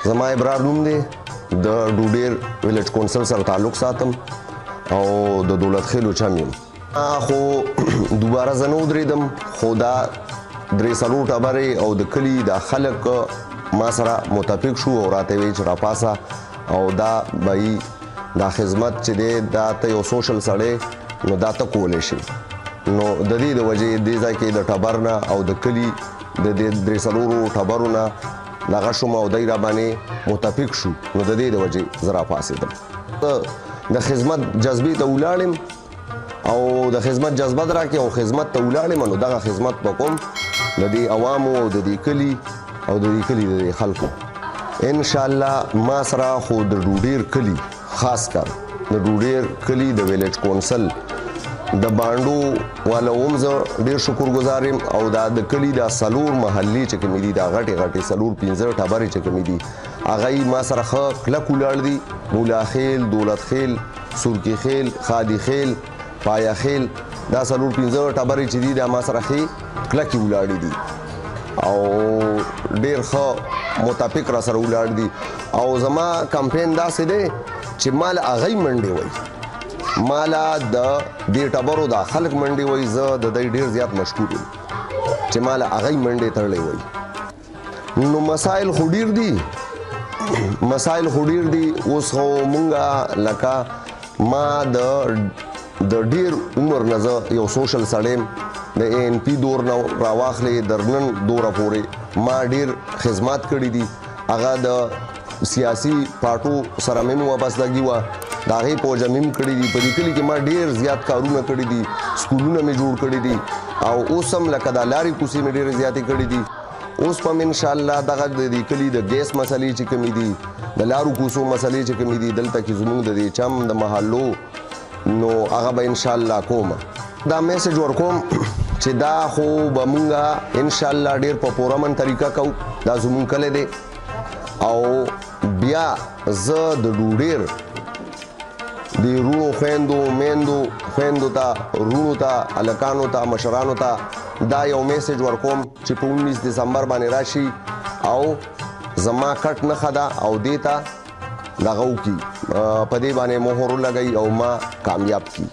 زما ابرار نوم دی د ډوډیر ویلیج کونسل سره تعلق ساتم او د دولت خیلو چم یم خو دوباره زه نه ودرېدم خو دا درې څلور ټبرې او د کلي دا خلک ما سره متفق شو او راته ویل چې راپاسه او دا به دا خدمت چې دی دا ته یو سوشل سړی نو دا ته کولی شي نو د دې د وجې دې ځای کې د ټبر نه او د کلي د دې درې څلورو ټبرو نه دغه شوم او دی را باندې متفق شو نو د دې د وجې زه راپاڅېدم د خدمت جذبې ته ولاړم او د خدمت جذبه راکې او خدمت ته ولاړم نو دغه خدمت به کوم د دې عوامو او د دې کلي او د دې کلي د دې خلکو انشاءالله ما سره خو د ډوډیر کلي خاص کر د ډوډیر کلي د ویلیج کونسل د بانډو والا هم زه ډېر شکرګزار یم او دا د کلي دا څلور محلې چې کومې دي دا غټې غټې څلور پنځه ټبرې چې کومې دي هغه یې ما سره ښه کلک ولاړ دي مولا خیل دولت خیل سورکي خیل خادي خیل پایا خیل دا څلور پنځه ټبرې چې دي دا ما سره ښې کلکې ولاړې دي او ډېر ښه متفق را سره ولاړ دي او زما کمپین داسې دی چې مال هغه منډې وایي مالا د دې ټبرو دا خلک منډې وایي زه د دې ډېر زیات مشکور یم چې مالا هغه منډې تړلې وایي نو مسایل خو ډېر دي اوس خو مونږه لکه ما د ډېر عمر نه زه یو سوشل سړی یم د ANP دور نه راواخلې در نن دوره پورې ما ډېر خدمات کړي دي هغه د سیاسي پارټو سره مې وابستګي وه د هغې پوجه مې کړي دي په دې کلي کې ما ډېر زیات کارونه کړي دي سکولونه مې جوړ کړي دي او اوس هم لکه دا لارې کوڅې مې ډېرې زیاتې کړي دي اوس په هم انشاءالله دغه د دې کلي د ګیس مسلې چې کومې دي د لارو کوڅو مسلې چې کومې دي دلته کې زموږ د دې چم د محلو نو هغه به انشاءالله کوم دا میسج ورکوم چې دا خو به مونږه انشاءالله ډېر په پورامن طریقه کوو دا زموږ کلی دی او بیا زه د ډوډیر د رونو خویندو میندو خویندو ته رونو ته هلکانو ته مشرانو ته دا یو میسج ورکوم چې په 19 دسمبر باندې راشي او زما کټ نښه ده او دې ته دغه وکړي په دې باندې مهر ولګوي او ما کامیاب کړي